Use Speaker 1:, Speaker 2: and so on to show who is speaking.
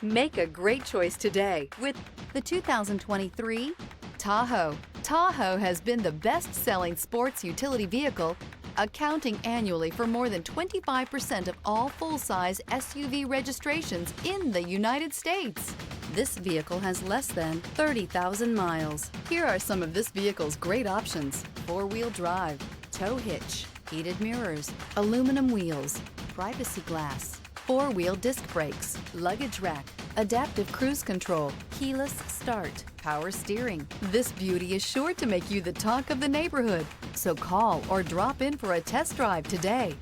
Speaker 1: Make a great choice today with the 2023 Tahoe. Tahoe has been the best-selling sports utility vehicle, accounting annually for more than 25% of all full-size SUV registrations in the United States. This vehicle has less than 30,000 miles. Here are some of this vehicle's great options: four-wheel drive, tow hitch, heated mirrors, aluminum wheels, privacy glass, four-wheel disc brakes, luggage rack, adaptive cruise control, keyless start, power steering. This beauty is sure to make you the talk of the neighborhood. So call or drop in for a test drive today.